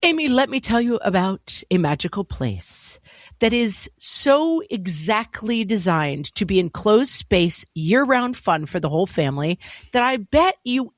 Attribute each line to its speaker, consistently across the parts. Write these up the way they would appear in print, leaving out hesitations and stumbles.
Speaker 1: Amy, let me tell you about a magical place that is so exactly designed to be enclosed space, year-round fun for the whole family that I bet you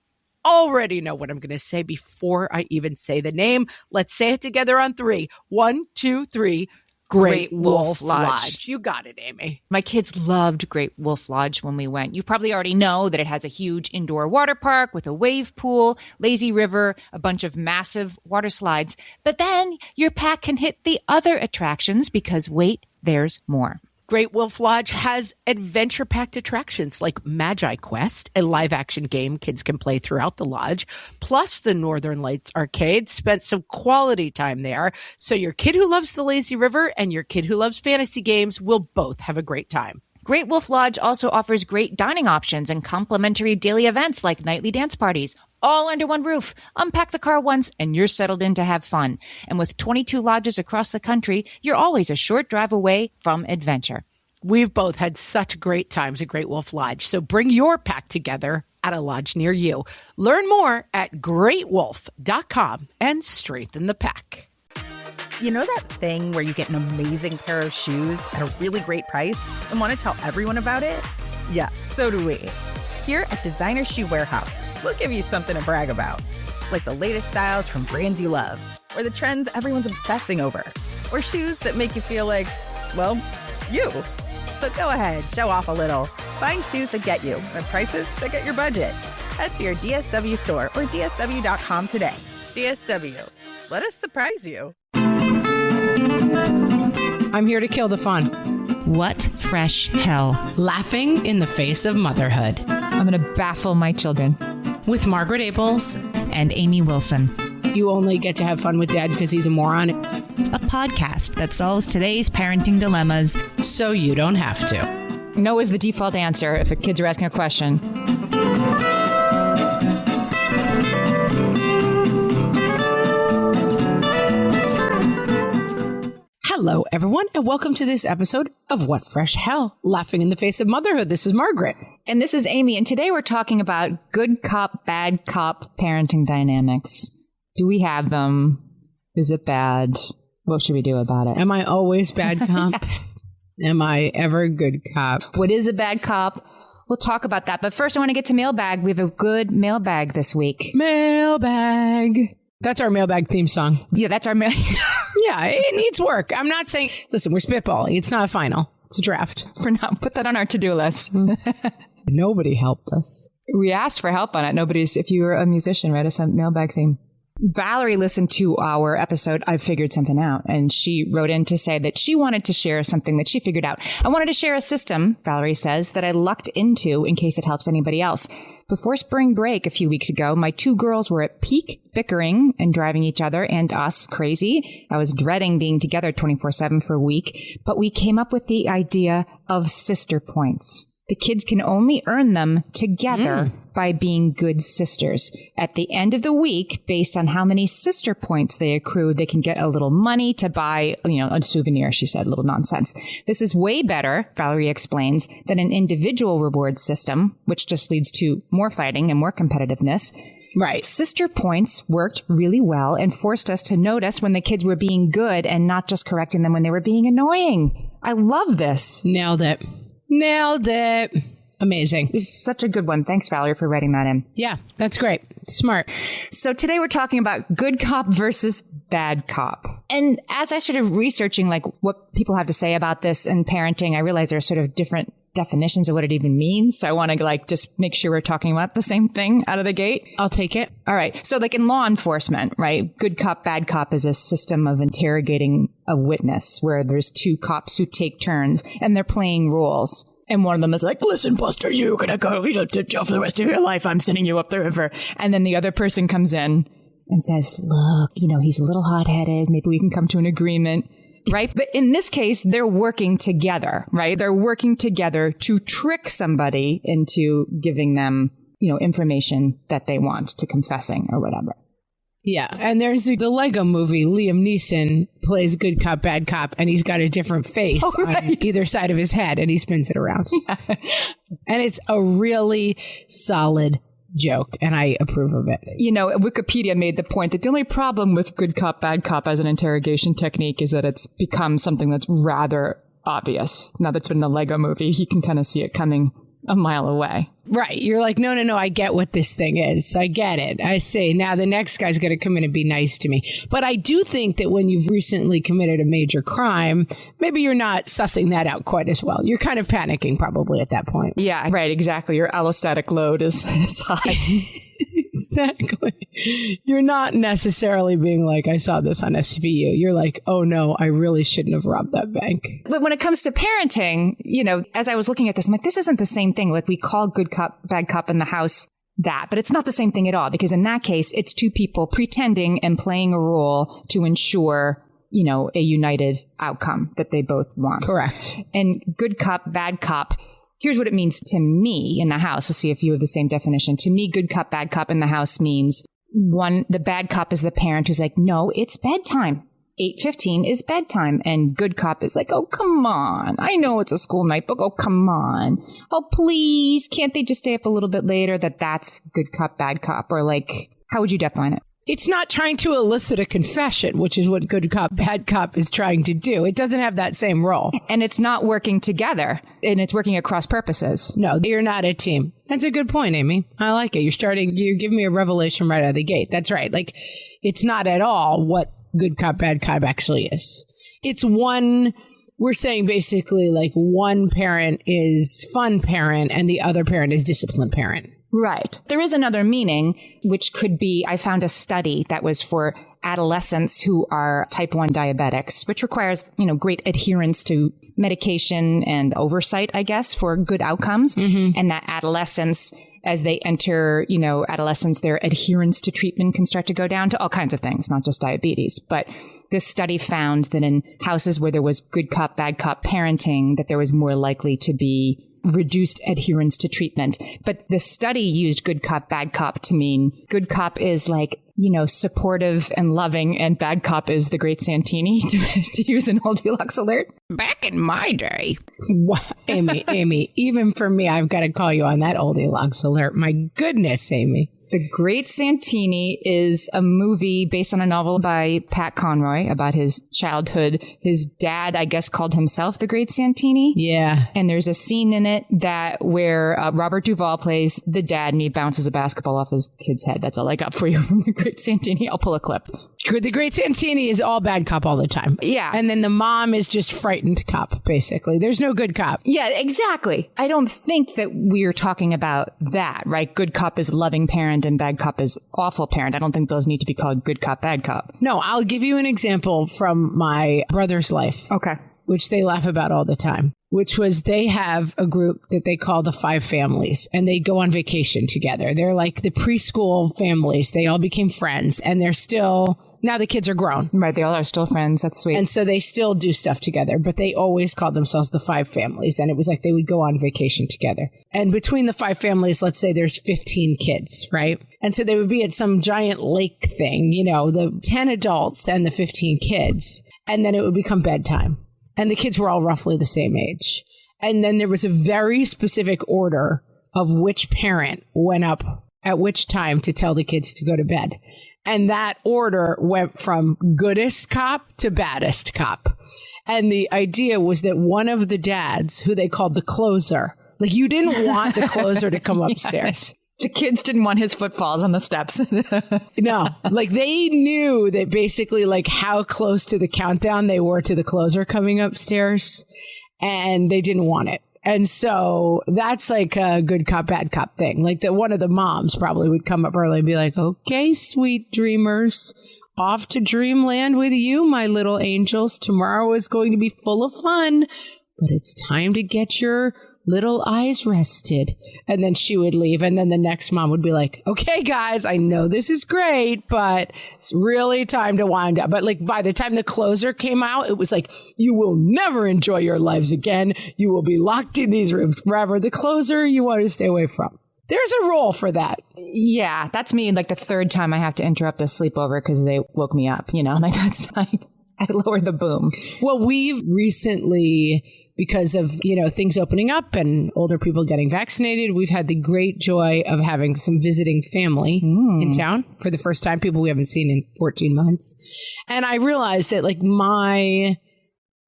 Speaker 1: already know what I'm going to say before I even say the name. Let's say it together on 3. 1, 2, 3. Great Wolf Lodge. You got it, Amy.
Speaker 2: My kids loved Great Wolf Lodge when we went. You probably already know that it has a huge indoor water park with a wave pool, lazy river, a bunch of massive water slides. But then your pack can hit the other attractions because, wait, there's more.
Speaker 1: Great Wolf Lodge has adventure-packed attractions like Magi Quest, a live-action game kids can play throughout the lodge, plus the Northern Lights Arcade. Spent some quality time there, so your kid who loves the lazy river and your kid who loves fantasy games will both have a great time.
Speaker 2: Great Wolf Lodge also offers great dining options and complimentary daily events like nightly dance parties, all under one roof. Unpack the car once and you're settled in to have fun. And with 22 lodges across the country, you're always a short drive away from adventure.
Speaker 1: We've both had such great times at Great Wolf Lodge, so bring your pack together at a lodge near you. Learn more at greatwolf.com and strengthen the pack.
Speaker 3: You know that thing where you get an amazing pair of shoes at a really great price and want to tell everyone about it? Yeah, so do we. Here at Designer Shoe Warehouse, we'll give you something to brag about, like the latest styles from brands you love, or the trends everyone's obsessing over, or shoes that make you feel like, well, you. So go ahead, show off a little. Find shoes that get you at prices that get your budget. Head to your DSW store or DSW.com today. DSW, let us surprise you.
Speaker 1: I'm here to kill the fun.
Speaker 2: What fresh hell?
Speaker 1: Laughing in the face of motherhood.
Speaker 2: I'm going to baffle my children.
Speaker 1: With Margaret Aples
Speaker 2: and Amy Wilson.
Speaker 1: You only get to have fun with Dad because he's a moron.
Speaker 2: A podcast that solves today's parenting dilemmas.
Speaker 1: So you don't have to.
Speaker 2: No is the default answer if the kids are asking a question.
Speaker 1: Hello, everyone, and welcome to this episode of What Fresh Hell? Laughing in the Face of Motherhood. This is Margaret.
Speaker 2: And this is Amy, and today we're talking about good cop, bad cop parenting dynamics. Do we have them? Is it bad? What should we do about it?
Speaker 1: Am I always bad cop? Am I ever good cop?
Speaker 2: What is a bad cop? We'll talk about that. But first, I want to get to mailbag. We have a good mailbag this week.
Speaker 1: Mailbag. That's our mailbag theme song.
Speaker 2: Yeah, that's our mail.
Speaker 1: Yeah, it needs work. I'm not saying, listen, we're spitballing. It's not a final. It's a draft.
Speaker 2: For now, put that on our to-do list.
Speaker 1: Nobody helped us.
Speaker 2: We asked for help on it. If you were a musician, write us a mailbag theme. Valerie listened to our episode, I Figured Something Out, and she wrote in to say that she wanted to share something that she figured out. I wanted to share a system, Valerie says, that I lucked into in case it helps anybody else. Before spring break a few weeks ago, my 2 girls were at peak bickering and driving each other and us crazy. I was dreading being together 24/7 for a week, but we came up with the idea of sister points. The kids can only earn them together by being good sisters. At the end of the week, based on how many sister points they accrue, they can get a little money to buy, a souvenir, she said, a little nonsense. This is way better, Valerie explains, than an individual reward system, which just leads to more fighting and more competitiveness.
Speaker 1: Right.
Speaker 2: Sister points worked really well and forced us to notice when the kids were being good and not just correcting them when they were being annoying. I love this.
Speaker 1: Nailed it. Amazing.
Speaker 2: This is such a good one. Thanks, Valerie, for writing that in.
Speaker 1: Yeah, that's great. Smart.
Speaker 2: So today we're talking about good cop versus bad cop. And as I started researching what people have to say about this in parenting, I realized there are sort of different definitions of what it even means. So I want to just make sure we're talking about the same thing out of the gate.
Speaker 1: I'll take it.
Speaker 2: All right. So in law enforcement, right? Good cop, bad cop is a system of interrogating a witness where there's 2 cops who take turns and they're playing roles. And one of them is like, listen, Buster, you're going to go to jail for the rest of your life. I'm sending you up the river. And then the other person comes in and says, look, he's a little hot-headed. Maybe we can come to an agreement. Right. But in this case, they're working together. Right. They're working together to trick somebody into giving them, information that they want, to confessing or whatever.
Speaker 1: Yeah. And there's the Lego movie. Liam Neeson plays good cop, bad cop, and he's got a different face on either side of his head, and he spins it around. Yeah. And it's a really solid joke, and I approve of it.
Speaker 2: You know, Wikipedia made the point that the only problem with good cop, bad cop as an interrogation technique is that it's become something that's rather obvious. Now that's been in the Lego movie, you can kind of see it coming a mile away.
Speaker 1: Right. You're like, no, I get what this thing is. I get it. I see. Now the next guy's going to come in and be nice to me. But I do think that when you've recently committed a major crime, maybe you're not sussing that out quite as well. You're kind of panicking probably at that point.
Speaker 2: Yeah, right. Exactly. Your allostatic load is high.
Speaker 1: Exactly. You're not necessarily being like, I saw this on SVU. You're like, oh no, I really shouldn't have robbed that bank.
Speaker 2: But when it comes to parenting, you know, as I was looking at this, I'm like, this isn't the same thing. Like we call good cop, bad cop in the house that, but it's not the same thing at all, because in that case, it's two people pretending and playing a role to ensure, you know, a united outcome that they both want.
Speaker 1: Correct.
Speaker 2: And good cop, bad cop, here's what it means to me in the house. We'll see if you have the same definition. To me, good cop, bad cop in the house means one, the bad cop is the parent who's like, no, it's bedtime. 8:15 is bedtime. And good cop is like, oh, come on. I know it's a school night, but oh, come on. Oh, please. Can't they just stay up a little bit later? That's good cop, bad cop. Or like, how would you define it?
Speaker 1: It's not trying to elicit a confession, which is what good cop, bad cop is trying to do. It doesn't have that same role.
Speaker 2: And it's not working together, and it's working across purposes.
Speaker 1: No, you're not a team. That's a good point, Amy. I like it. You're giving me a revelation right out of the gate. That's right. Like, it's not at all what good cop, bad cop actually is. It's one, we're saying basically like one parent is fun parent and the other parent is disciplined parent.
Speaker 2: Right. There is another meaning, which could be, I found a study that was for adolescents who are type 1 diabetics, which requires, you know, great adherence to medication and oversight, I guess, for good outcomes. Mm-hmm. And that adolescents, as they enter, you know, adolescence, their adherence to treatment can start to go down to all kinds of things, not just diabetes. But this study found that in houses where there was good cop, bad cop parenting, that there was more likely to be reduced adherence to treatment. But the study used good cop, bad cop to mean good cop is like, you know, supportive and loving, and bad cop is the great Santini, to use an old Deluxe alert.
Speaker 1: Back in my day. Amy, even for me, I've got to call you on that old Deluxe alert. My goodness, Amy.
Speaker 2: The Great Santini is a movie based on a novel by Pat Conroy about his childhood. His dad, I guess, called himself the Great Santini.
Speaker 1: Yeah.
Speaker 2: And there's a scene in it where Robert Duvall plays the dad and he bounces a basketball off his kid's head. That's all I got for you from the Great Santini. I'll pull a clip.
Speaker 1: The Great Santini is all bad cop all the time.
Speaker 2: Yeah.
Speaker 1: And then the mom is just frightened cop, basically. There's no good cop.
Speaker 2: Yeah, exactly. I don't think that we're talking about that, right? Good cop is loving parent and bad cop is awful parent. I don't think those need to be called good cop, bad cop.
Speaker 1: No, I'll give you an example from my brother's life.
Speaker 2: Okay.
Speaker 1: Which they laugh about all the time, which was they have a group that they call the Five Families, and they go on vacation together. They're like the preschool families. They all became friends, and they're still, now the kids are grown.
Speaker 2: Right, they all are still friends. That's sweet.
Speaker 1: And so they still do stuff together, but they always called themselves the Five Families, and it was like they would go on vacation together. And between the Five Families, let's say there's 15 kids, right? And so they would be at some giant lake thing, you know, the 10 adults and the 15 kids, and then it would become bedtime. And the kids were all roughly the same age. And then there was a very specific order of which parent went up at which time to tell the kids to go to bed. And that order went from goodest cop to baddest cop. And the idea was that one of the dads, who they called the closer, like you didn't want the closer to come upstairs.
Speaker 2: The kids didn't want his footfalls on the steps.
Speaker 1: No, like they knew that basically like how close to the countdown they were to the closer coming upstairs, and they didn't want it. And so that's like a good cop, bad cop thing. Like that one of the moms probably would come up early and be like, okay, sweet dreamers, off to dreamland with you, my little angels. Tomorrow is going to be full of fun, but it's time to get your little eyes rested. And then she would leave. And then the next mom would be like, okay, guys, I know this is great, but it's really time to wind up. But like by the time the closer came out, it was like, you will never enjoy your lives again. You will be locked in these rooms forever. The closer you want to stay away from. There's a role for that.
Speaker 2: Yeah, that's me like the third time I have to interrupt a sleepover because they woke me up, you know, like that's like. I lower the boom.
Speaker 1: Well, we've recently, because of, things opening up and older people getting vaccinated, we've had the great joy of having some visiting family in town for the first time, people we haven't seen in 14 months. And I realized that my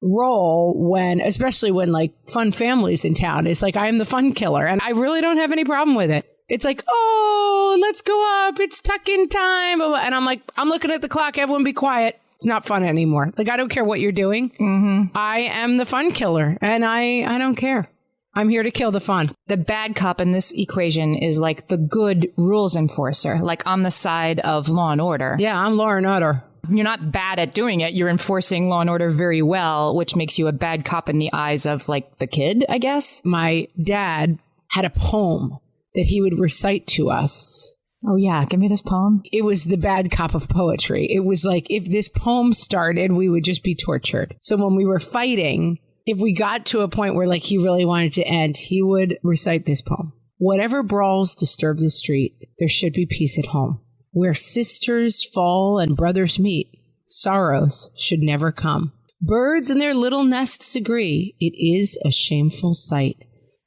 Speaker 1: role especially when fun families in town, is I am the fun killer, and I really don't have any problem with it. It's oh, let's go up, it's tuck-in time. And I'm looking at the clock, everyone be quiet. It's not fun anymore. I don't care what you're doing. Mm-hmm. I am the fun killer, and I don't care. I'm here to kill the fun.
Speaker 2: The bad cop in this equation is the good rules enforcer, on the side of law and order.
Speaker 1: Yeah, I'm law and order.
Speaker 2: You're not bad at doing it. You're enforcing law and order very well, which makes you a bad cop in the eyes of the kid, I guess.
Speaker 1: My dad had a poem that he would recite to us.
Speaker 2: Oh, yeah. Give me this poem.
Speaker 1: It was the bad cop of poetry. It was if this poem started, we would just be tortured. So when we were fighting, if we got to a point where he really wanted to end, he would recite this poem. Whatever brawls disturb the street, there should be peace at home. Where sisters fall and brothers meet, sorrows should never come. Birds in their little nests agree. It is a shameful sight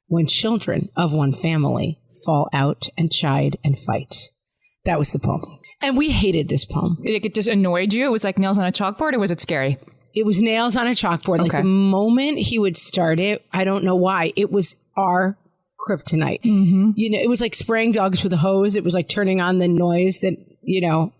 Speaker 1: when children of one family fall out and chide and fight. That was the poem. And we hated this poem.
Speaker 2: It just annoyed you? It was like nails on a chalkboard, or was it scary?
Speaker 1: It was nails on a chalkboard.
Speaker 2: Okay.
Speaker 1: The moment he would start it, I don't know why, it was our kryptonite. Mm-hmm. It was like spraying dogs with a hose. It was like turning on the noise that,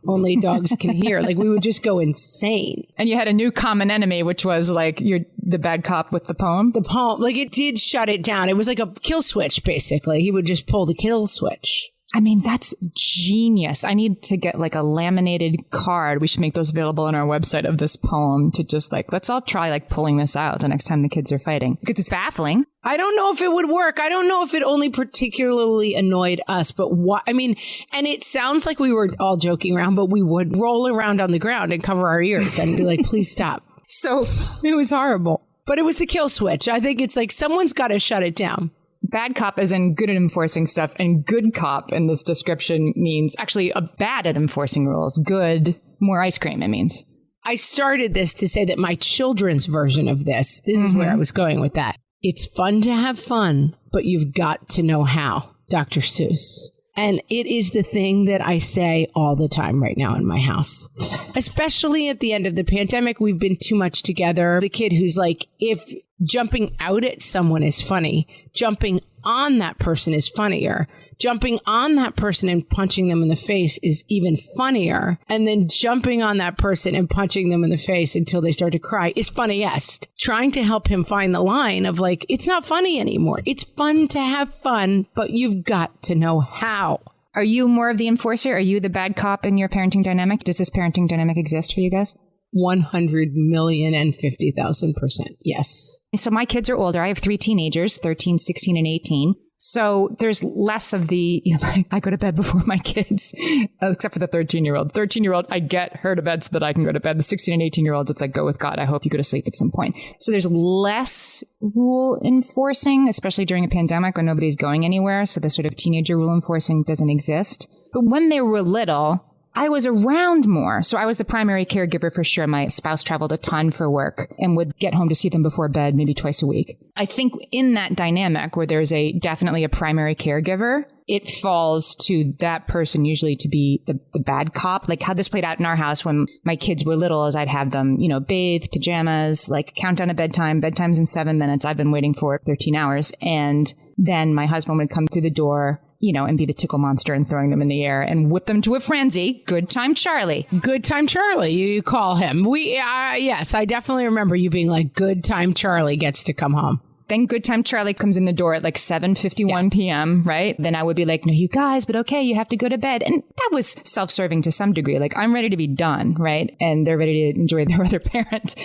Speaker 1: only dogs can hear. We would just go insane.
Speaker 2: And you had a new common enemy, which was you're the bad cop with the poem?
Speaker 1: The poem, it did shut it down. It was like a kill switch, basically. He would just pull the kill switch.
Speaker 2: I mean, that's genius. I need to get a laminated card. We should make those available on our website of this poem to just let's all try pulling this out the next time the kids are fighting. Because it's baffling.
Speaker 1: I don't know if it would work. I don't know if it only particularly annoyed us, but and it sounds like we were all joking around, but we would roll around on the ground and cover our ears and be please stop.
Speaker 2: So
Speaker 1: it was horrible. But it was the kill switch. I think it's someone's got to shut it down.
Speaker 2: Bad cop is in good at enforcing stuff, and good cop in this description means actually a bad at enforcing rules. Good, more ice cream, it means.
Speaker 1: I started this to say that my children's version of this is where I was going with that. It's fun to have fun, but you've got to know how. Dr. Seuss. And it is the thing that I say all the time right now in my house. Especially at the end of the pandemic, we've been too much together. The kid who's if jumping out at someone is funny, jumping on that person is funnier. Jumping on that person and punching them in the face is even funnier. And then jumping on that person and punching them in the face until they start to cry is funniest. Trying to help him find the line of it's not funny anymore. It's fun to have fun, but you've got to know how.
Speaker 2: Are you more of the enforcer? Are you the bad cop in your parenting dynamic? Does this parenting dynamic exist for you guys?
Speaker 1: 100,050,000%. Yes.
Speaker 2: So my kids are older. I have 3 teenagers, 13, 16, and 18. So there's less of the, I go to bed before my kids, except for the 13-year-old. 13-year-old, I get her to bed so that I can go to bed. The 16 and 18-year-olds, it's go with God. I hope you go to sleep at some point. So there's less rule enforcing, especially during a pandemic when nobody's going anywhere. So the sort of teenager rule enforcing doesn't exist. But when they were little, I was around more. So I was the primary caregiver for sure. My spouse traveled a ton for work and would get home to see them before bed, maybe twice a week. I think in that dynamic where there's definitely a primary caregiver, it falls to that person usually to be the bad cop. How this played out in our house when my kids were little is I'd have them, bathe, pajamas, count down to bedtime. Bedtime's in 7 minutes. I've been waiting for 13 hours. And then my husband would come through the door, and be the tickle monster and throwing them in the air and whip them to a frenzy. Good time, Charlie.
Speaker 1: Good time, Charlie. You call him. Yes, I definitely remember you being good time, Charlie gets to come home.
Speaker 2: Then good time Charlie comes in the door at 7:51 p.m., right? Then I would be no, you guys, but okay, you have to go to bed. And that was self-serving to some degree. I'm ready to be done, right? And they're ready to enjoy their other parent.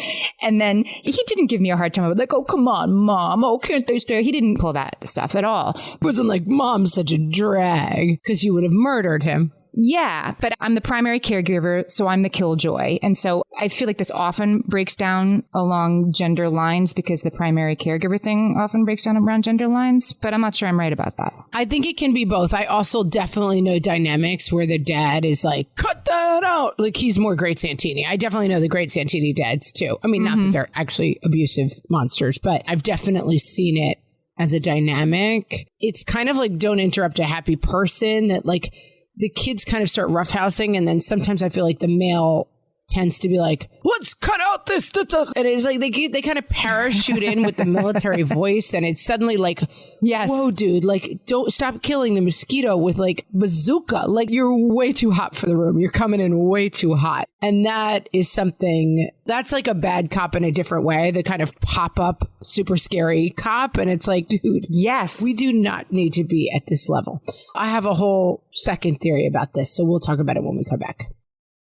Speaker 2: And then he didn't give me a hard time. I was oh, come on, Mom. Oh, can't they stay? He didn't pull that stuff at all.
Speaker 1: It wasn't Mom's such a drag, because you would have murdered him.
Speaker 2: Yeah, but I'm the primary caregiver, so I'm the killjoy. And so I feel like this often breaks down along gender lines because the primary caregiver thing often breaks down around gender lines, but I'm not sure I'm right about that.
Speaker 1: I think it can be both. I also definitely know dynamics where the dad is like, cut that out. Like he's more Great Santini. I definitely know the Great Santini dads too. I mean, not that they're actually abusive monsters, but I've definitely seen it as a dynamic. It's kind of like don't interrupt a happy person, that like the kids kind of start roughhousing, and then sometimes I feel like the male tends to be like, let's cut out this. And it's like they kind of parachute in with the military voice, and it's suddenly like,
Speaker 2: yes,
Speaker 1: whoa, dude, like don't stop killing the mosquito with like bazooka. Like you're way too hot for the room. You're coming in way too hot. And that is something that's like a bad cop in a different way, the kind of pop up super scary cop. And it's like, dude,
Speaker 2: yes,
Speaker 1: we do not need to be at this level. I have a whole second theory about this, so we'll talk about it when we come back.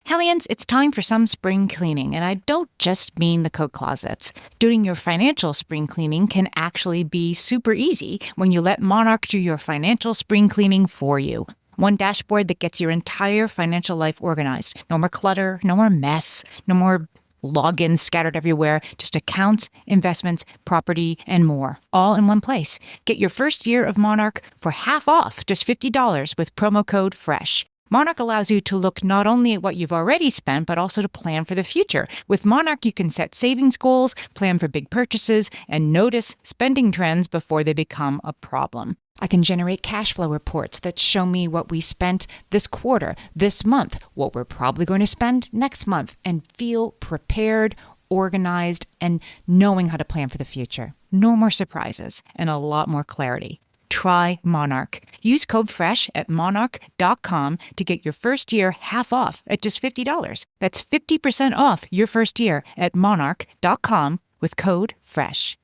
Speaker 4: Hellions, it's time for some spring cleaning, and I don't just mean the coat closets. Doing your financial spring cleaning can actually be super easy when you let Monarch do your financial spring cleaning for you. One dashboard that gets your entire financial life organized. No more clutter, no more mess, no more logins scattered everywhere, just accounts, investments, property, and more, all in one place. Get your first year of Monarch for half off, just $50 with promo code FRESH. Monarch allows you to look not only at what you've already spent, but also to plan for the future. With Monarch, you can set savings goals, plan for big purchases, and notice spending trends before they become a problem. I can generate cash flow reports that show me what we spent this quarter, this month, what we're probably going to spend next month, and feel prepared, organized, and knowing how to plan for the future. No more surprises and a lot more clarity. Try Monarch. Use code FRESH at monarch.com to get your first year half off at just $50. That's 50% off your first year at monarch.com with code FRESH.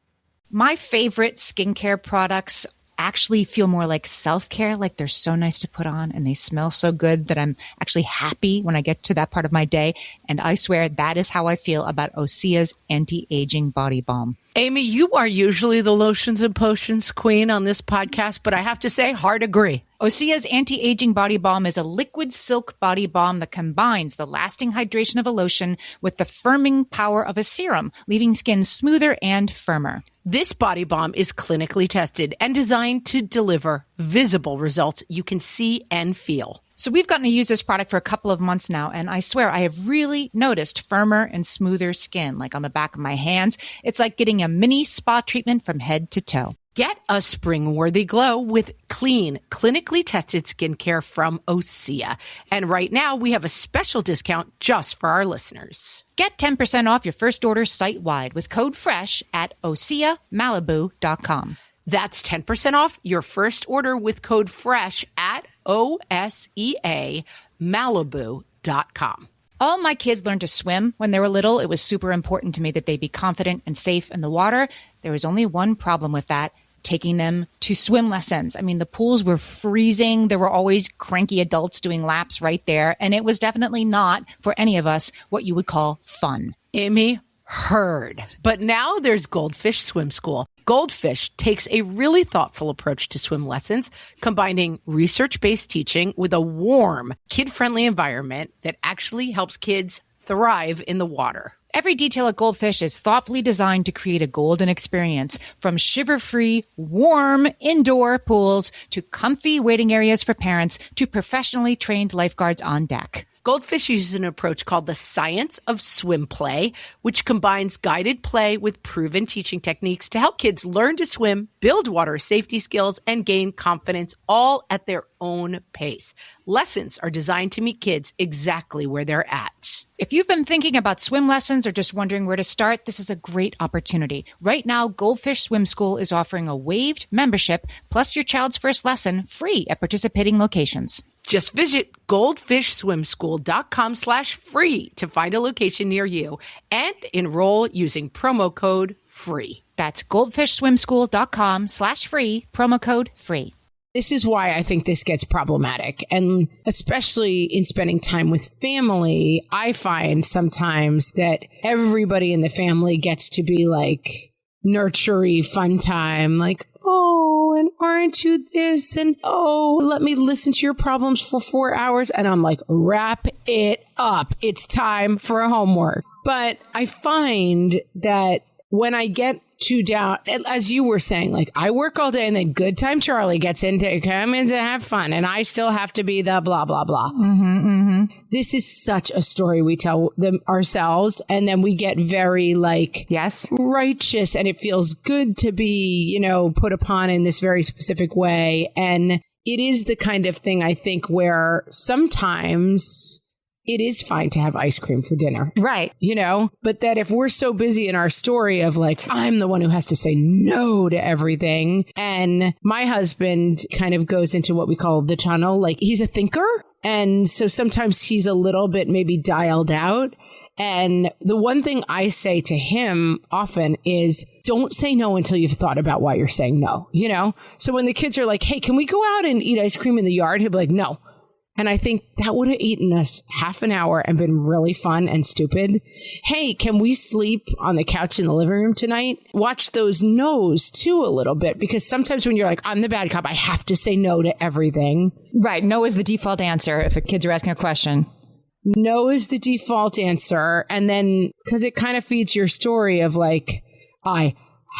Speaker 4: My favorite skincare products actually feel more like self-care, like they're so nice to put on and they smell so good that I'm actually happy when I get to that part of my day. And I swear that is how I feel about Osea's anti-aging body balm.
Speaker 1: Amy, you are usually the lotions and potions queen on this podcast, but I have to say, hard agree.
Speaker 4: Osea's anti-aging body balm is a liquid silk body balm that combines the lasting hydration of a lotion with the firming power of a serum, leaving skin smoother and firmer.
Speaker 1: This body balm is clinically tested and designed to deliver visible results you can see and feel.
Speaker 4: So we've gotten to use this product for a couple of months now, and I swear I have really noticed firmer and smoother skin, like on the back of my hands. It's like getting a mini spa treatment from head to toe.
Speaker 1: Get a spring-worthy glow with clean, clinically tested skincare from Osea. And right now, we have a special discount just for our listeners.
Speaker 4: Get 10% off your first order site-wide with code FRESH at OseaMalibu.com.
Speaker 1: That's 10% off your first order with code FRESH at OSEAMalibu.com.
Speaker 4: All my kids learned to swim when they were little. It was super important to me that they be confident and safe in the water. There was only one problem with that, taking them to swim lessons. I mean, the pools were freezing. There were always cranky adults doing laps right there. And it was definitely not, for any of us, what you would call fun.
Speaker 1: Amy, heard. But now there's Goldfish Swim School. Goldfish takes a really thoughtful approach to swim lessons, combining research-based teaching with a warm, kid-friendly environment that actually helps kids thrive in the water.
Speaker 4: Every detail at Goldfish is thoughtfully designed to create a golden experience, from shiver-free, warm indoor pools to comfy waiting areas for parents to professionally trained lifeguards on deck.
Speaker 1: Goldfish uses an approach called the science of swim play, which combines guided play with proven teaching techniques to help kids learn to swim, build water safety skills, and gain confidence, all at their own pace. Lessons are designed to meet kids exactly where they're at.
Speaker 4: If you've been thinking about swim lessons or just wondering where to start, this is a great opportunity. Right now, Goldfish Swim School is offering a waived membership plus your child's first lesson free at participating locations.
Speaker 1: Just visit goldfishswimschool.com/free to find a location near you and enroll using promo code FREE.
Speaker 4: That's goldfishswimschool.com/free, promo code FREE.
Speaker 1: This is why I think this gets problematic. And especially in spending time with family, I find sometimes that everybody in the family gets to be like nurtury, fun time, like, oh, and aren't you this? And oh, let me listen to your problems for 4 hours. And I'm like, wrap it up. It's time for homework. But I find that when I get too down, as you were saying, like I work all day and then good time Charlie gets in to come in to have fun and I still have to be the blah, blah, blah. This is such a story we tell them ourselves. And then we get very like righteous and it feels good to be, put upon in this very specific way. And it is the kind of thing I think where sometimes it is fine to have ice cream for dinner.
Speaker 2: Right.
Speaker 1: But that if we're so busy in our story of like, I'm the one who has to say no to everything. And my husband kind of goes into what we call the tunnel. Like he's a thinker. And so sometimes he's a little bit maybe dialed out. And the one thing I say to him often is don't say no until you've thought about why you're saying no, So when the kids are like, hey, can we go out and eat ice cream in the yard? He'll be like, no. And I think that would have eaten us half an hour and been really fun and stupid. Hey, can we sleep on the couch in the living room tonight? Watch those no's too a little bit, because sometimes when you're like, I'm the bad cop, I have to say no to everything.
Speaker 2: Right. No is the default answer if the kids are asking a question.
Speaker 1: No is the default answer. And then because it kind of feeds your story of like, I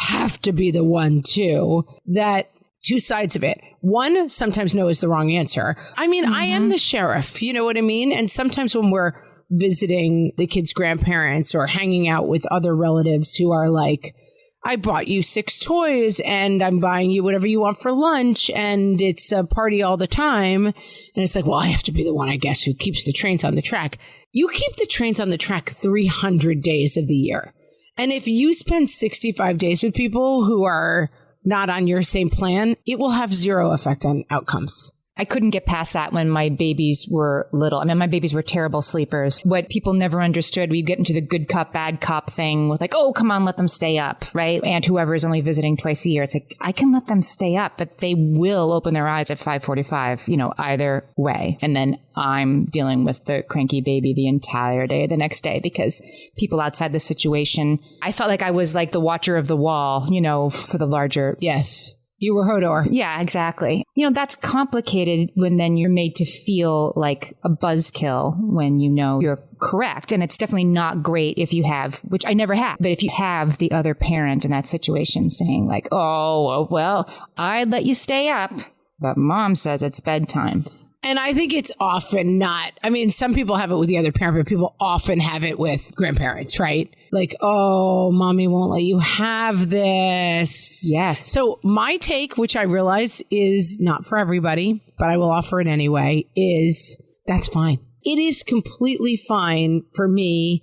Speaker 1: have to be the one too, that two sides of it. One, sometimes no is the wrong answer. I mean, I am the sheriff, you know what I mean? And sometimes when we're visiting the kids' grandparents or hanging out with other relatives who are like, I bought you 6 toys and I'm buying you whatever you want for lunch and it's a party all the time. And it's like, well, I have to be the one, I guess, who keeps the trains on the track. You keep the trains on the track 300 days of the year. And if you spend 65 days with people who are not on your same plan, it will have zero effect on outcomes.
Speaker 2: I couldn't get past that when my babies were little. I mean, my babies were terrible sleepers. What people never understood, we get into the good cop, bad cop thing with like, oh, come on, let them stay up, right? And whoever is only visiting twice a year, it's like, I can let them stay up, but they will open their eyes at 5:45, either way. And then I'm dealing with the cranky baby the entire day the next day because people outside the situation, I felt like I was like the watcher of the wall, for the larger.
Speaker 1: Yes. You were Hodor.
Speaker 2: Yeah, exactly. That's complicated when then you're made to feel like a buzzkill when you're correct. And it's definitely not great if you have, which I never have, but if you have the other parent in that situation saying like, oh, well, I'd let you stay up, but mom says it's bedtime.
Speaker 1: And I think it's often not, I mean, some people have it with the other parent, but people often have it with grandparents, right? Like, oh, mommy won't let you have this.
Speaker 2: Yes.
Speaker 1: So my take, which I realize is not for everybody, but I will offer it anyway, is that's fine. It is completely fine for me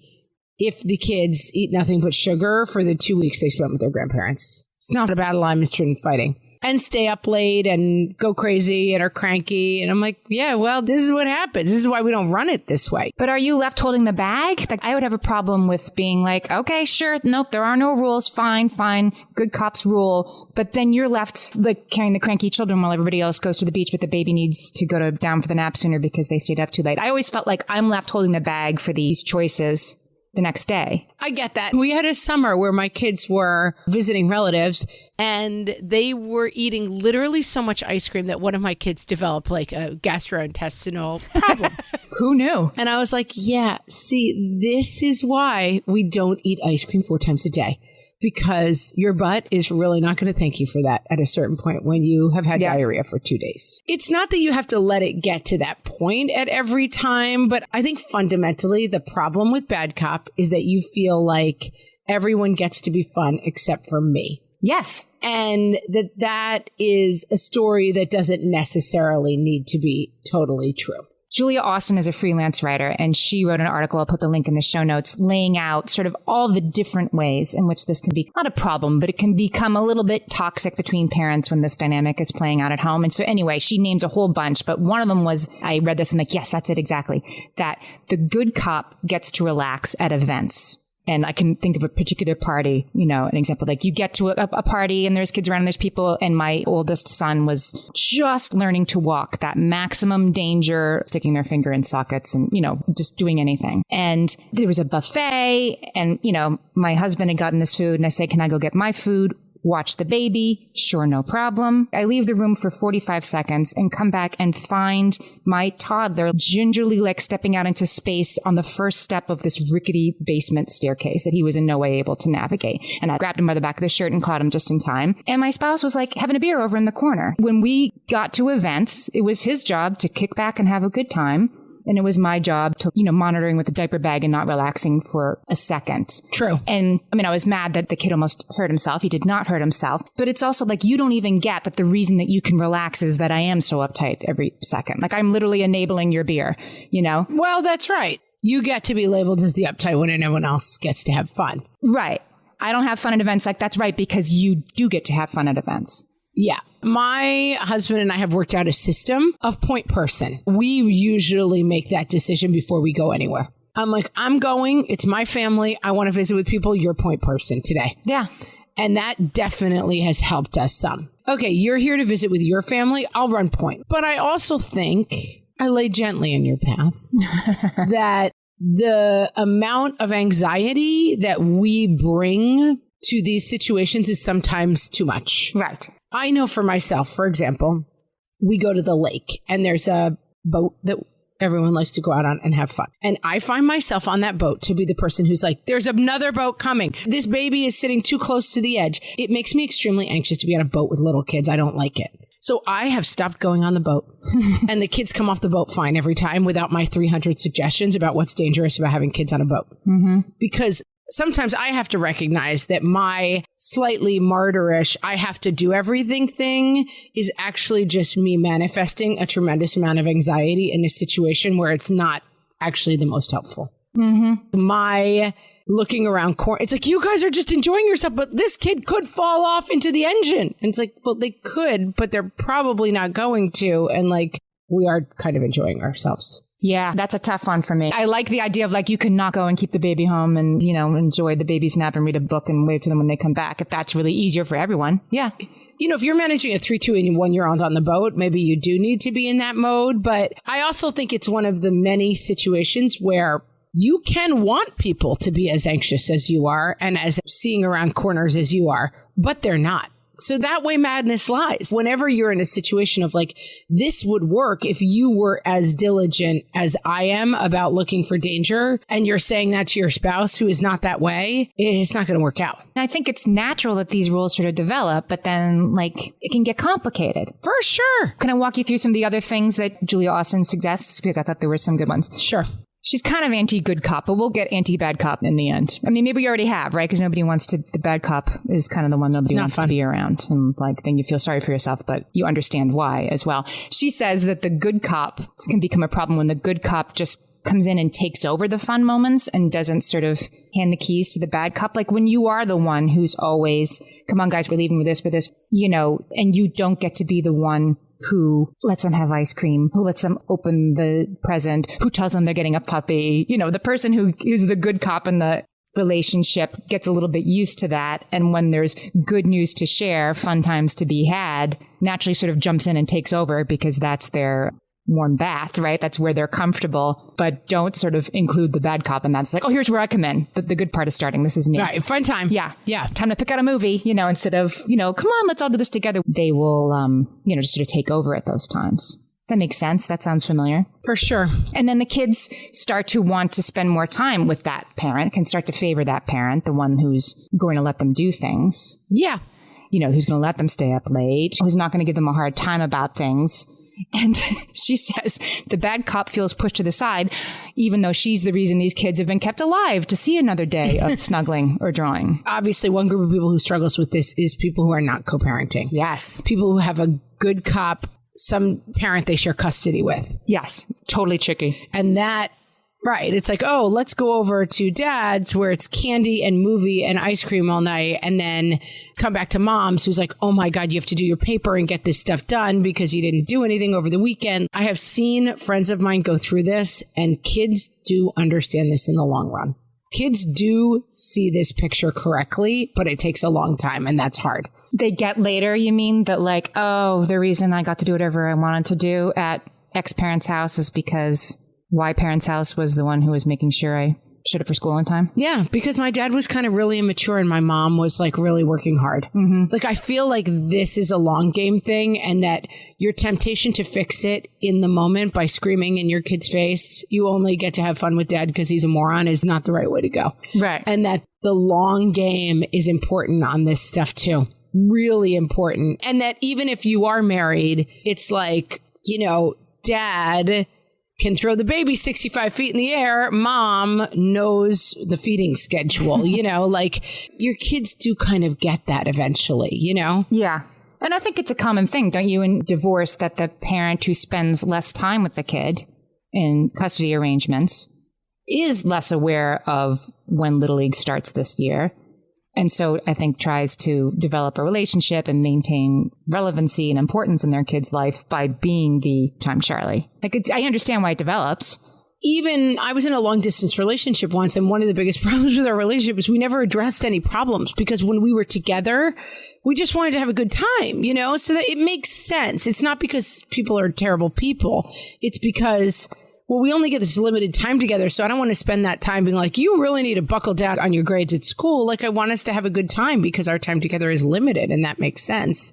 Speaker 1: if the kids eat nothing but sugar for the 2 weeks they spent with their grandparents. It's not a battle I'm interested in fighting. And stay up late and go crazy and are cranky. And I'm like, yeah, well, this is what happens. This is why we don't run it this way.
Speaker 2: But are you left holding the bag? Like, I would have a problem with being like, okay, sure. Nope, there are no rules. Fine. Good cops rule. But then you're left like carrying the cranky children while everybody else goes to the beach, but the baby needs to go down for the nap sooner because they stayed up too late. I always felt like I'm left holding the bag for these choices the next day.
Speaker 1: I get that. We had a summer where my kids were visiting relatives and they were eating literally so much ice cream that one of my kids developed like a gastrointestinal problem.
Speaker 2: Who knew?
Speaker 1: And I was like, yeah, see, this is why we don't eat ice cream 4 times a day. Because your butt is really not going to thank you for that at a certain point when you have had diarrhea for 2 days. It's not that you have to let it get to that point at every time, but I think fundamentally the problem with bad cop is that you feel like everyone gets to be fun except for me.
Speaker 2: Yes.
Speaker 1: And that is a story that doesn't necessarily need to be totally true.
Speaker 2: Julia Austin is a freelance writer, and she wrote an article, I'll put the link in the show notes, laying out sort of all the different ways in which this can be not a problem, but it can become a little bit toxic between parents when this dynamic is playing out at home. And so anyway, she names a whole bunch, but one of them was, I read this and like, yes, that's it exactly, that the good cop gets to relax at events. And I can think of a particular party, an example, like you get to a party and there's kids around and there's people. And my oldest son was just learning to walk, that maximum danger, sticking their finger in sockets and, just doing anything. And there was a buffet and, my husband had gotten this food and I said, can I go get my food? watch the baby. Sure, no problem. I leave the room for 45 seconds and come back and find my toddler gingerly like stepping out into space on the first step of this rickety basement staircase that he was in no way able to navigate. And I grabbed him by the back of the shirt and caught him just in time. And my spouse was like having a beer over in the corner. When we got to events, it was his job to kick back and have a good time. And it was my job to, monitoring with the diaper bag and not relaxing for a second.
Speaker 1: True.
Speaker 2: And I was mad that the kid almost hurt himself. He did not hurt himself. But it's also like, you don't even get that the reason that you can relax is that I am so uptight every second. Like, I'm literally enabling your beer,
Speaker 1: Well, that's right. You get to be labeled as the uptight when everyone else gets to have fun.
Speaker 2: Right. I don't have fun at events. Like, that's right, because you do get to have fun at events.
Speaker 1: Yeah. My husband and I have worked out a system of point person. We usually make that decision before we go anywhere. I'm like, I'm going. It's my family. I want to visit with people. You're point person today.
Speaker 2: Yeah.
Speaker 1: And that definitely has helped us some. Okay, you're here to visit with your family. I'll run point. But I also think I lay gently in your path that the amount of anxiety that we bring to these situations is sometimes too much.
Speaker 2: Right.
Speaker 1: I know for myself, for example, we go to the lake and there's a boat that everyone likes to go out on and have fun. And I find myself on that boat to be the person who's like, there's another boat coming. This baby is sitting too close to the edge. It makes me extremely anxious to be on a boat with little kids. I don't like it. So I have stopped going on the boat and the kids come off the boat fine every time without my 300 suggestions about what's dangerous about having kids on a boat. Mm-hmm. Because sometimes I have to recognize that my slightly martyrish, I have to do everything thing is actually just me manifesting a tremendous amount of anxiety in a situation where it's not actually the most helpful. Mm-hmm. My looking around corner, it's like, you guys are just enjoying yourself, but this kid could fall off into the engine. And it's like, well, they could, but they're probably not going to. And like, we are kind of enjoying ourselves.
Speaker 2: Yeah, that's a tough one for me. I like the idea of like, you can not go and keep the baby home and, enjoy the baby's nap and read a book and wave to them when they come back. If that's really easier for everyone. Yeah.
Speaker 1: If you're managing a 3, 2, and 1-year-old on the boat, maybe you do need to be in that mode. But I also think it's one of the many situations where you can want people to be as anxious as you are and as seeing around corners as you are, but they're not. So that way madness lies. Whenever you're in a situation of like, this would work if you were as diligent as I am about looking for danger, and you're saying that to your spouse who is not that way, it's not going to work out.
Speaker 2: I think it's natural that these rules sort of develop, but then like it can get complicated.
Speaker 1: For sure.
Speaker 2: Can I walk you through some of the other things that Julia Austin suggests? Because I thought there were some good ones.
Speaker 1: Sure.
Speaker 2: She's kind of anti-good cop, but we'll get anti-bad cop in the end. I mean, maybe you already have, right? Because nobody wants to, the bad cop is kind of the one nobody wants to be around. And like, then you feel sorry for yourself, but you understand why as well. She says that the good cop can become a problem when the good cop just comes in and takes over the fun moments and doesn't sort of hand the keys to the bad cop. Like when you are the one who's always, come on guys, we're leaving with this, and you don't get to be the one who lets them have ice cream, who lets them open the present, who tells them they're getting a puppy. The person who is the good cop in the relationship gets a little bit used to that. And when there's good news to share, fun times to be had, naturally sort of jumps in and takes over because that's their warm bath, right? That's where they're comfortable, but don't sort of include the bad cop. And that's like, oh, here's where I come in. The good part is starting. This is me.
Speaker 1: Right. Fun time.
Speaker 2: Yeah.
Speaker 1: Yeah.
Speaker 2: Time to pick out a movie, instead of, come on, let's all do this together. They will, just sort of take over at those times. Does that make sense? That sounds familiar.
Speaker 1: For sure.
Speaker 2: And then the kids start to want to spend more time with that parent, can start to favor that parent, the one who's going to let them do things.
Speaker 1: Yeah.
Speaker 2: Who's going to let them stay up late, who's not going to give them a hard time about things. And she says the bad cop feels pushed to the side, even though she's the reason these kids have been kept alive to see another day of snuggling or drawing.
Speaker 1: Obviously, one group of people who struggles with this is people who are not co-parenting.
Speaker 2: Yes.
Speaker 1: People who have a good cop, some parent they share custody with.
Speaker 2: Yes. Totally tricky.
Speaker 1: And that, right. It's like, oh, let's go over to dad's where it's candy and movie and ice cream all night. And then come back to mom's who's like, oh my God, you have to do your paper and get this stuff done because you didn't do anything over the weekend. I have seen friends of mine go through this, and kids do understand this in the long run. Kids do see this picture correctly, but it takes a long time, and that's hard.
Speaker 2: They get later, you mean, that like, oh, the reason I got to do whatever I wanted to do at X parent's house is because Y parent's house was the one who was making sure I showed up for school on time?
Speaker 1: Yeah, because my dad was kind of really immature and my mom was like really working hard. Like, I feel like this is a long game thing, and that your temptation to fix it in the moment by screaming in your kid's face, you only get to have fun with dad because he's a moron, is not the right way to go.
Speaker 2: Right.
Speaker 1: And that the long game is important on this stuff too. Really important. And that even if you are married, it's like, you know, dad can throw the baby 65 feet in the air. Mom knows the feeding schedule, you know, like your kids do kind of get that eventually, you know?
Speaker 2: Yeah. And I think it's a common thing, don't you, in divorce, that the parent who spends less time with the kid in custody arrangements is less aware of when Little League starts this year. And so I think tries to develop a relationship and maintain relevancy and importance in their kid's life by being the time Charlie. Like, I understand why it develops.
Speaker 1: Even I was in a long distance relationship once, and one of the biggest problems with our relationship is we never addressed any problems, because when we were together, we just wanted to have a good time, you know, so that it makes sense. It's not because people are terrible people. It's because, well, we only get this limited time together, so I don't want to spend that time being like, you really need to buckle down on your grades at school. Like, I want us to have a good time because our time together is limited, and that makes sense.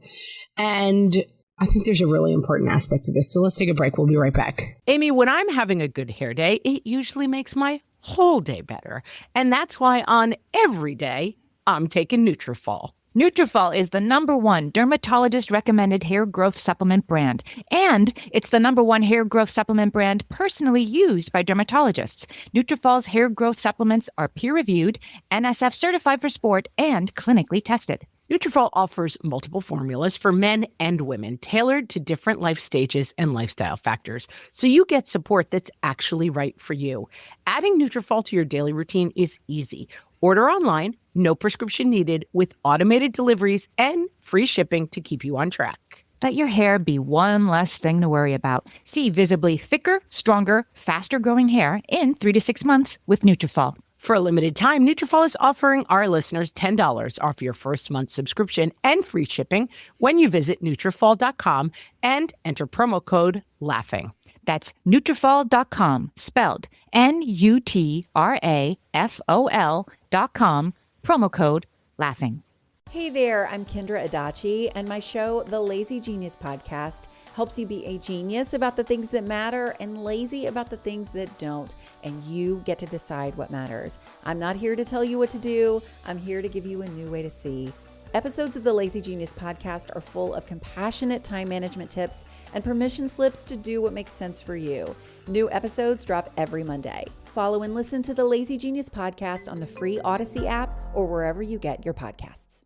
Speaker 1: And I think there's a really important aspect to this. So let's take a break. We'll be right back.
Speaker 5: Amy, when I'm having a good hair day, it usually makes my whole day better. And that's why on every day, I'm taking Nutrafol.
Speaker 4: Nutrafol is the #1 dermatologist-recommended hair growth supplement brand. And it's the #1 hair growth supplement brand personally used by dermatologists. Nutrafol's hair growth supplements are peer-reviewed, NSF certified for sport, and clinically tested.
Speaker 5: Nutrafol offers multiple formulas for men and women, tailored to different life stages and lifestyle factors, so you get support that's actually right for you. Adding Nutrafol to your daily routine is easy. Order online, no prescription needed, with automated deliveries and free shipping to keep you on track.
Speaker 4: Let your hair be one less thing to worry about. See visibly thicker, stronger, faster-growing hair in 3 to 6 months with Nutrafol.
Speaker 5: For a limited time, Nutrafol is offering our listeners $10 off your first month subscription and free shipping when you visit Nutrafol.com and enter promo code LAUGHING.
Speaker 4: That's Nutrafol.com, spelled Nutrafol.com, promo code LAUGHING.
Speaker 6: Hey there, I'm Kendra Adachi, and my show, The Lazy Genius Podcast, helps you be a genius about the things that matter and lazy about the things that don't, and you get to decide what matters. I'm not here to tell you what to do. I'm here to give you a new way to see. Episodes of the Lazy Genius Podcast are full of compassionate time management tips and permission slips to do what makes sense for you. New episodes drop every Monday. Follow and listen to the Lazy Genius Podcast on the free Odyssey app or wherever you get your podcasts.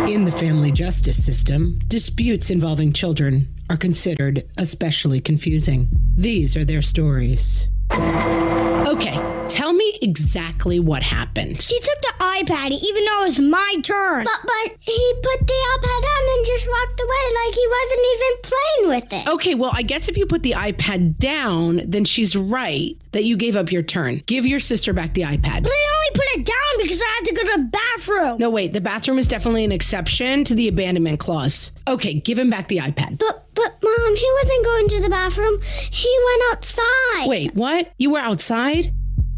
Speaker 1: In the family justice system, disputes involving children are considered especially confusing. These are their stories. Okay, tell me exactly what happened.
Speaker 7: She took the iPad even though it was my turn. But he put the iPad down and just walked away like he wasn't even playing with it.
Speaker 1: Okay, well, I guess if you put the iPad down, then she's right that you gave up your turn. Give your sister back the iPad.
Speaker 7: But I only put it down because I had to go to the bathroom.
Speaker 1: No, wait, the bathroom is definitely an exception to the abandonment clause. Okay, give him back the iPad.
Speaker 7: But Mom, he wasn't going to the bathroom. He went outside.
Speaker 1: Wait, what? You were outside?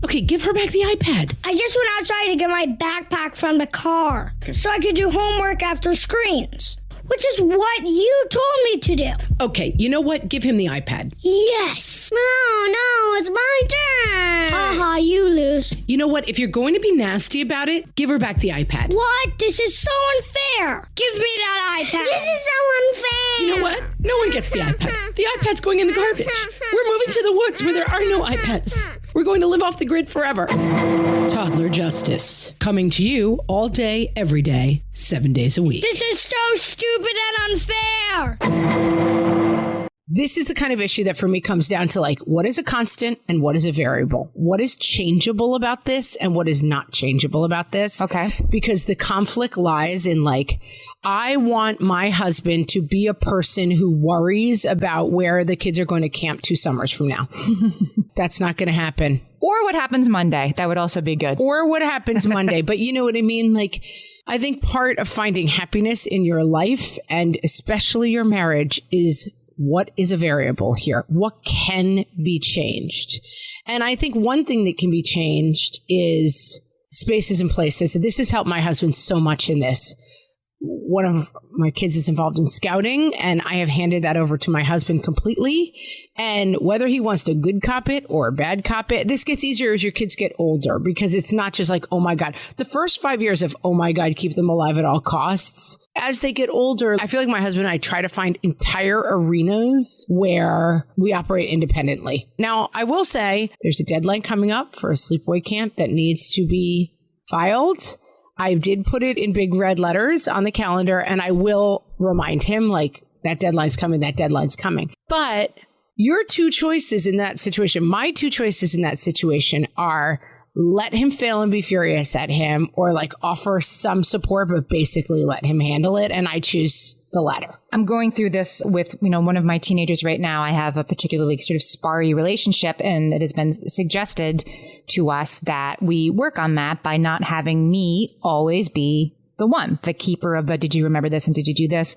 Speaker 1: Okay, give her back the iPad.
Speaker 7: I just went outside to get my backpack from the car so I could do homework after screens, which is what you told me to do.
Speaker 1: Okay, you know what? Give him the iPad.
Speaker 7: Yes. No, it's my turn. Haha, you lose.
Speaker 1: You know what? If you're going to be nasty about it, give her back the iPad.
Speaker 7: What? This is so unfair. Give me that iPad. This is so unfair.
Speaker 1: You know what? No one gets the iPad. The iPad's going in the garbage. We're moving to the woods where there are no iPads. We're going to live off the grid forever. Toddler Justice. Coming to you all day, every day, 7 days a week.
Speaker 7: This is so stupid and unfair.
Speaker 1: This is the kind of issue that for me comes down to like, what is a constant and what is a variable? What is changeable about this and what is not changeable about this?
Speaker 2: Okay.
Speaker 1: Because the conflict lies in like, I want my husband to be a person who worries about where the kids are going to camp 2 summers from now. That's not going to happen.
Speaker 2: Or what happens Monday. That would also be good.
Speaker 1: Or what happens Monday. But you know what I mean? Like, I think part of finding happiness in your life and especially your marriage is what is a variable here? What can be changed? And I think one thing that can be changed is spaces and places. This has helped my husband so much in this. One of my kids is involved in scouting, and I have handed that over to my husband completely. And whether he wants to good cop it or bad cop it, this gets easier as your kids get older, because it's not just like, oh my God. The first 5 years of, oh my God, keep them alive at all costs. As they get older, I feel like my husband and I try to find entire arenas where we operate independently. Now, I will say there's a deadline coming up for a sleepaway camp that needs to be filed. I did put it in big red letters on the calendar, and I will remind him, like, that deadline's coming, that deadline's coming. But your two choices in that situation, my two choices in that situation are let him fail and be furious at him, or like offer some support, but basically let him handle it. And I choose the latter.
Speaker 2: I'm going through this with, one of my teenagers right now. I have a particularly sort of sparry relationship, and it has been suggested to us that we work on that by not having me always be the keeper of the, did you remember this and did you do this?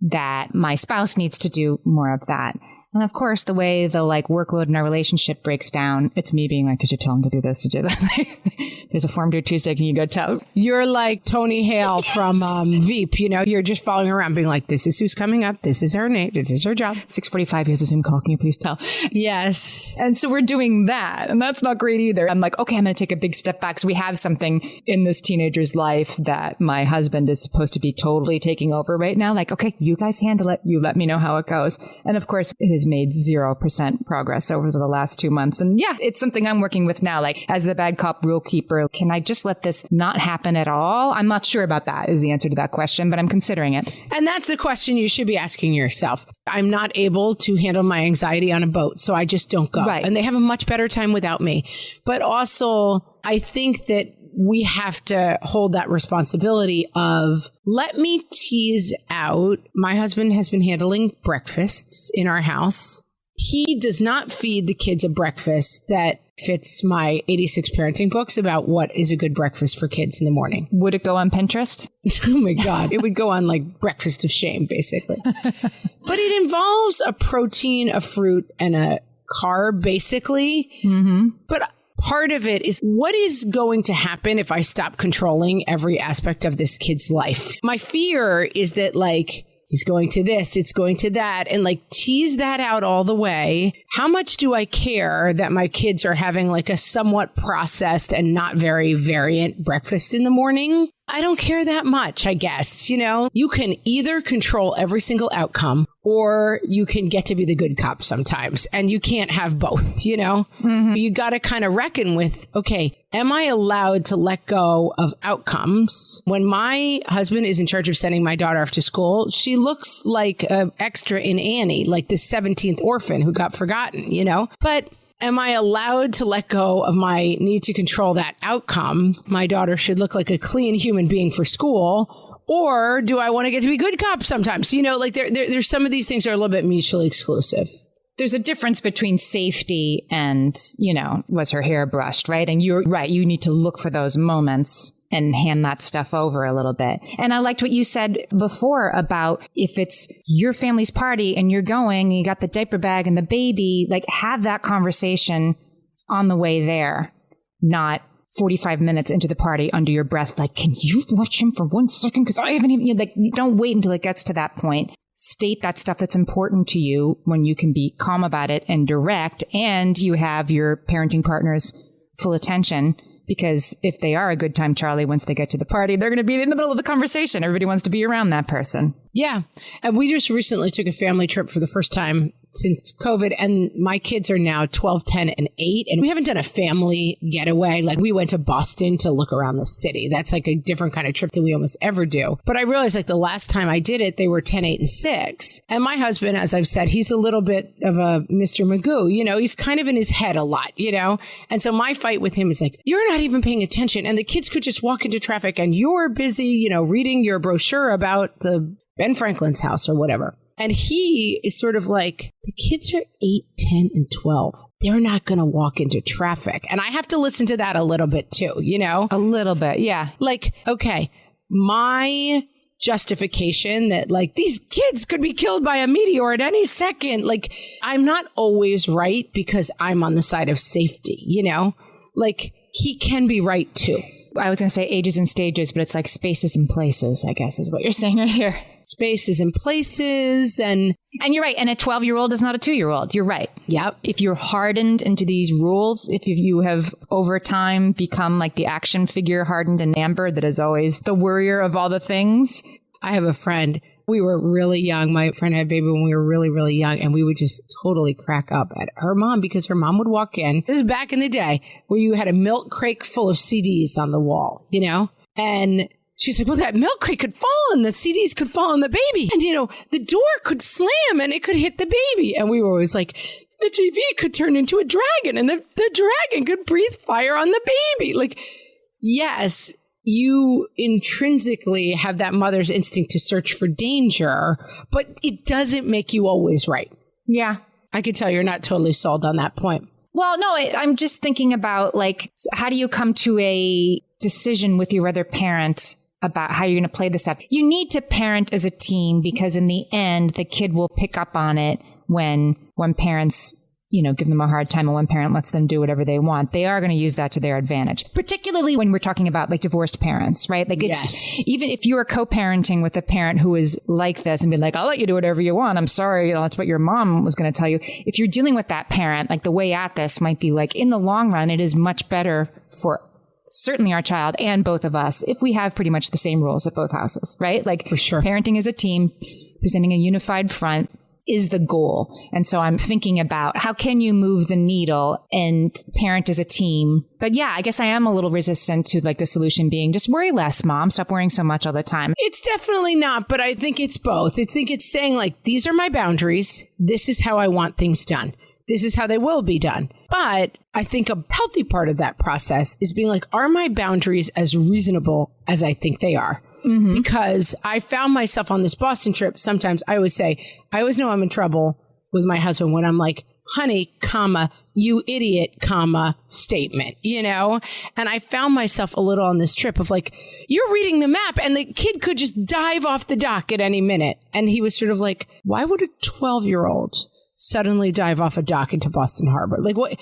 Speaker 2: That my spouse needs to do more of that. And of course, the way the workload in our relationship breaks down, it's me being like, did you tell him to do this? Did you do that? There's a form due Tuesday. Can you go tell?
Speaker 1: You're like Tony Hale from Veep. You're just following around being like, this is who's coming up. This is her name. This is her job.
Speaker 2: 6:45, he has a Zoom call. Can you please tell?
Speaker 1: Yes.
Speaker 2: And so we're doing that. And that's not great either. I'm like, okay, I'm going to take a big step back. So we have something in this teenager's life that my husband is supposed to be totally taking over right now. Like, okay, you guys handle it. You let me know how it goes. And of course, it has made 0% progress over the last 2 months. And yeah, it's something I'm working with now. Like, as the bad cop rule keeper, can I just let this not happen at all? I'm not sure about that is the answer to that question, but I'm considering it.
Speaker 1: And that's the question you should be asking yourself. I'm not able to handle my anxiety on a boat, so I just don't go.
Speaker 2: Right.
Speaker 1: And they have a much better time without me. But also, I think that we have to hold that responsibility of, let me tease out. My husband has been handling breakfasts in our house. He does not feed the kids a breakfast that fits my 86 parenting books about what is a good breakfast for kids in the morning.
Speaker 2: Would it go on Pinterest?
Speaker 1: Oh my God. It would go on like breakfast of shame, basically. But it involves a protein, a fruit, and a carb, basically. Mm-hmm. But part of it is, what is going to happen if I stop controlling every aspect of this kid's life? My fear is that, he's going to this, it's going to that, and tease that out all the way. How much do I care that my kids are having a somewhat processed and not very variant breakfast in the morning? I don't care that much, I guess. You can either control every single outcome, or you can get to be the good cop sometimes, and you can't have both, Mm-hmm. You got to kind of reckon with, okay, am I allowed to let go of outcomes? When my husband is in charge of sending my daughter off to school, she looks like an extra in Annie, like the 17th orphan who got forgotten, But am I allowed to let go of my need to control that outcome? My daughter should look like a clean human being for school. Or do I want to get to be good cop sometimes? There's some of these things are a little bit mutually exclusive.
Speaker 2: There's a difference between safety and, was her hair brushed, right? And you're right. You need to look for those moments and hand that stuff over a little bit. And I liked what you said before about, if it's your family's party and you're going, you got the diaper bag and the baby, have that conversation on the way there, not 45 minutes into the party under your breath. Can you watch him for 1 second? Because I haven't even, don't wait until it gets to that point. State that stuff that's important to you when you can be calm about it and direct, and you have your parenting partner's full attention. Because if they are a good time Charlie, once they get to the party, they're going to be in the middle of the conversation. Everybody wants to be around that person.
Speaker 1: Yeah. And we just recently took a family trip for the first time since COVID, and my kids are now 12, 10, and 8. And we haven't done a family getaway. We went to Boston to look around the city. That's a different kind of trip than we almost ever do. But I realized the last time I did it, they were 10, 8, and 6. And my husband, as I've said, he's a little bit of a Mr. Magoo. He's kind of in his head a lot, And so my fight with him is you're not even paying attention. And the kids could just walk into traffic and you're busy, reading your brochure about the Ben Franklin's house or whatever. And he is sort of the kids are 8, 10, and 12. They're not going to walk into traffic. And I have to listen to that a little bit too,
Speaker 2: A little bit, yeah.
Speaker 1: Okay, my justification that like these kids could be killed by a meteor at any second. Like, I'm not always right because I'm on the side of safety, you know? Like, he can be right too.
Speaker 2: I was going to say ages and stages, but it's like spaces and places, I guess is what you're saying right here.
Speaker 1: Spaces and places. And
Speaker 2: you're right. And a 12-year-old is not a 2-year-old. You're right.
Speaker 1: Yep.
Speaker 2: If you're hardened into these rules, if you have over time become like the action figure hardened in Amber that is always the worrier of all the things.
Speaker 1: I have a friend. We were really young. My friend had a baby when we were really, really young, and we would just totally crack up at her mom because her mom would walk in. This is back in the day where you had a milk crate full of CDs on the wall, you know? And she's like, well, that milk crate could fall and the CDs could fall on the baby. And, you know, the door could slam and it could hit the baby. And we were always like, the TV could turn into a dragon and the dragon could breathe fire on the baby. Like, yes, you intrinsically have that mother's instinct to search for danger, but it doesn't make you always right.
Speaker 2: Yeah.
Speaker 1: I can tell you're not totally sold on that point.
Speaker 2: Well, no, I'm just thinking about like, how do you come to a decision with your other parent about how you're going to play this stuff? You need to parent as a team because in the end, the kid will pick up on it when parents, you know, give them a hard time and one parent lets them do whatever they want. They are going to use that to their advantage, particularly when we're talking about like divorced parents, right? Like it's,
Speaker 1: yes.
Speaker 2: Even if you are co-parenting with a parent who is like this and be like, I'll let you do whatever you want. I'm sorry. You know, that's what your mom was going to tell you. If you're dealing with that parent, like the way at this might be like in the long run, it is much better for certainly our child and both of us if we have pretty much the same rules at both houses, right? Like
Speaker 1: for sure.
Speaker 2: Parenting as a team, presenting a unified front is the goal. And so I'm thinking about how can you move the needle and parent as a team? But yeah, I guess I am a little resistant to like the solution being just worry less, mom. Stop worrying so much all the time.
Speaker 1: It's definitely not, but I think it's both. I think it's saying like, these are my boundaries. This is how I want things done. This is how they will be done. But I think a healthy part of that process is being like, are my boundaries as reasonable as I think they are? Mm-hmm. Because I found myself on this Boston trip. Sometimes I always know I'm in trouble with my husband when I'm like, honey, comma, you idiot, comma, statement, you know? And I found myself a little on this trip of like, you're reading the map and the kid could just dive off the dock at any minute. And he was sort of like, why would a 12-year-old suddenly dive off a dock into Boston Harbor? Like what?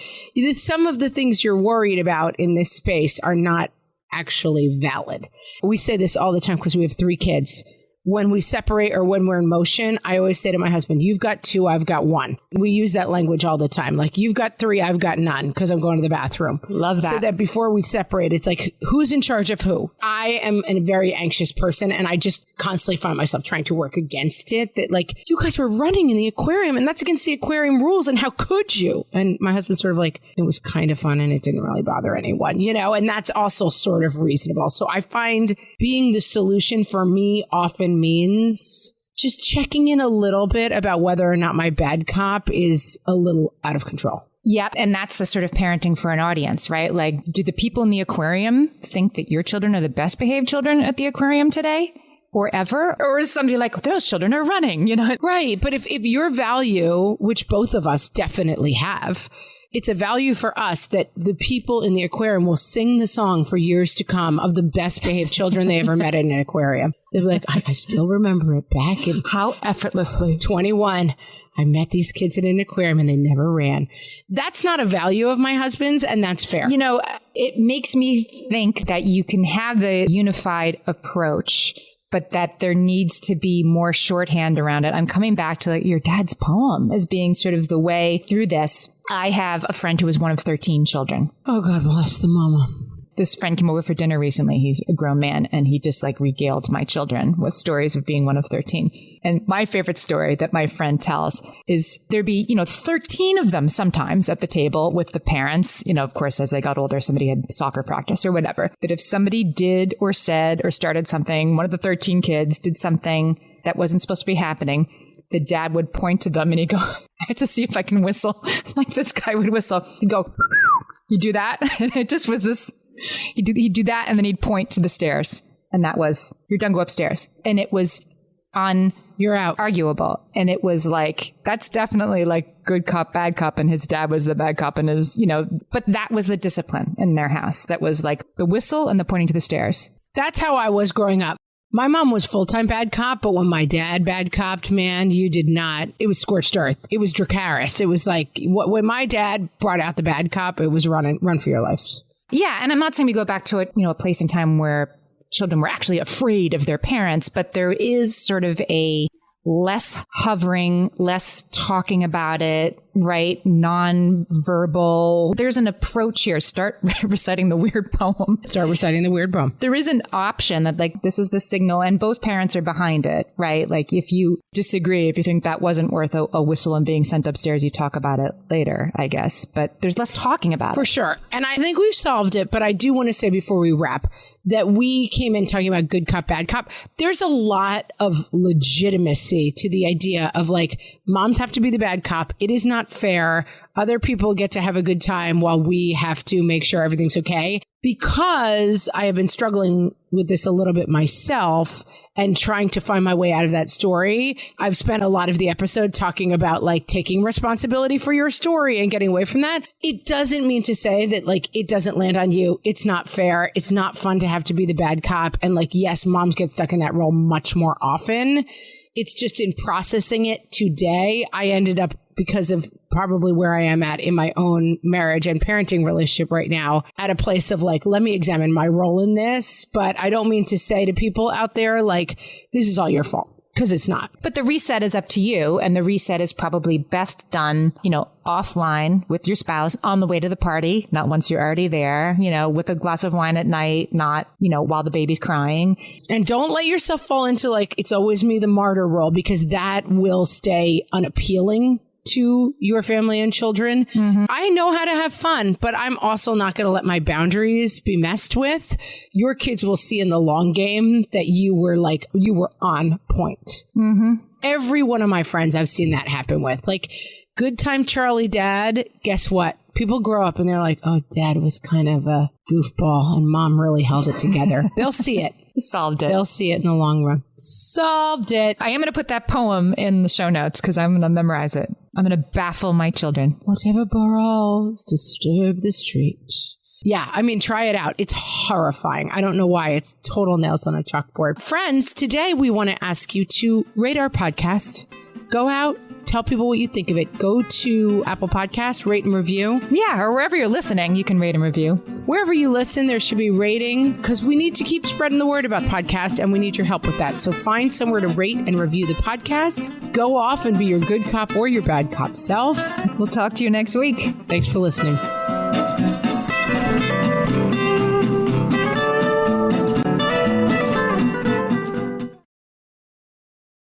Speaker 1: Some of the things you're worried about in this space are not actually valid. We say this all the time because we have 3 kids. When we separate or when we're in motion, I always say to my husband, you've got 2, I've got 1. We use that language all the time. Like, you've got 3, I've got none because I'm going to the bathroom.
Speaker 2: Love that.
Speaker 1: So that before we separate, it's like, who's in charge of who? I am a very anxious person and I just constantly find myself trying to work against it. That like, you guys were running in the aquarium and that's against the aquarium rules and how could you? And my husband's sort of like, it was kind of fun and it didn't really bother anyone, you know? And that's also sort of reasonable. So I find being the solution for me often means just checking in a little bit about whether or not my bad cop is a little out of control.
Speaker 2: Yep. And that's the sort of parenting for an audience, right? Like, do the people in the aquarium think that your children are the best behaved children at the aquarium today or ever? Or is somebody like, those children are running, you know?
Speaker 1: Right. But if your value, which both of us definitely have, it's a value for us that the people in the aquarium will sing the song for years to come of the best behaved children they ever met in an aquarium. They'll be like, I still remember it back in
Speaker 2: how effortlessly
Speaker 1: 21. I met these kids in an aquarium and they never ran. That's not a value of my husband's, and that's fair.
Speaker 2: You know, it makes me think that you can have the unified approach, but that there needs to be more shorthand around it. I'm coming back to like your dad's poem as being sort of the way through this. I have a friend who is one of 13 children.
Speaker 1: Oh, God bless the mama.
Speaker 2: This friend came over for dinner recently. He's a grown man, and he just like regaled my children with stories of being one of 13. And my favorite story that my friend tells is there'd be, 13 of them sometimes at the table with the parents. Of course, as they got older, somebody had soccer practice or whatever. But if somebody did or said or started something, one of the 13 kids did something that wasn't supposed to be happening, the dad would point to them and he'd go, I have to see if I can whistle like this guy would whistle. He'd go, you do that? And it just was this. He'd do that and then he'd point to the stairs. And that was, you're done, go upstairs. And it was you're out, arguable. And it was like, that's definitely like good cop, bad cop. And his dad was the bad cop and but that was the discipline in their house. That was like the whistle and the pointing to the stairs.
Speaker 1: That's how I was growing up. My mom was full-time bad cop, but when my dad bad copped, man, you did not. It was scorched earth. It was Dracarys. It was like when my dad brought out the bad cop, it was run for your lives.
Speaker 2: Yeah, and I'm not saying we go back to a place in time where children were actually afraid of their parents, but there is sort of a less hovering, less talking about it, right? Non-verbal. There's an approach here. Start reciting the weird poem.
Speaker 1: Start reciting the weird poem.
Speaker 2: There is an option that this is the signal and both parents are behind it, right? Like if you disagree, if you think that wasn't worth a whistle and being sent upstairs, you talk about it later, I guess. But there's less talking about it.
Speaker 1: For sure. And I think we've solved it. But I do want to say before we wrap that we came in talking about good cop, bad cop. There's a lot of legitimacy to the idea of moms have to be the bad cop. It is not fair. Other people get to have a good time while we have to make sure everything's okay. Because I have been struggling with this a little bit myself and trying to find my way out of that story. I've spent a lot of the episode talking about taking responsibility for your story and getting away from that. It doesn't mean to say that it doesn't land on you. It's not fair. It's not fun to have to be the bad cop. And yes, moms get stuck in that role much more often. It's just in processing it today, I ended up, because of probably where I am at in my own marriage and parenting relationship right now, at a place of let me examine my role in this. But I don't mean to say to people out there, this is all your fault. Because it's not.
Speaker 2: But the reset is up to you. And the reset is probably best done, offline with your spouse on the way to the party, not once you're already there, with a glass of wine at night, not, while the baby's crying.
Speaker 1: And don't let yourself fall into it's always me, the martyr role, because that will stay unappealing to your family and children. Mm-hmm. I know how to have fun, but I'm also not going to let my boundaries be messed with. Your kids will see in the long game that you were on point. Mm-hmm. Every one of my friends I've seen that happen with. Good time Charlie dad, guess what? People grow up and they're like, oh, dad was kind of a goofball and mom really held it together. They'll see it.
Speaker 2: Solved it.
Speaker 1: They'll see it in the long run. Solved it.
Speaker 2: I am going to put that poem in the show notes because I'm going to memorize it. I'm going to baffle my children.
Speaker 1: Whatever burrows disturb the street. Yeah, try it out. It's horrifying. I don't know why. It's total nails on a chalkboard. Friends, today we want to ask you to rate our podcast. Go out. Tell people what you think of it. Go to Apple Podcasts, rate and review.
Speaker 2: Yeah, or wherever you're listening, you can rate and review.
Speaker 1: Wherever you listen, there should be rating because we need to keep spreading the word about podcasts and we need your help with that. So find somewhere to rate and review the podcast. Go off and be your good cop or your bad cop self.
Speaker 2: We'll talk to you next week.
Speaker 1: Thanks for listening.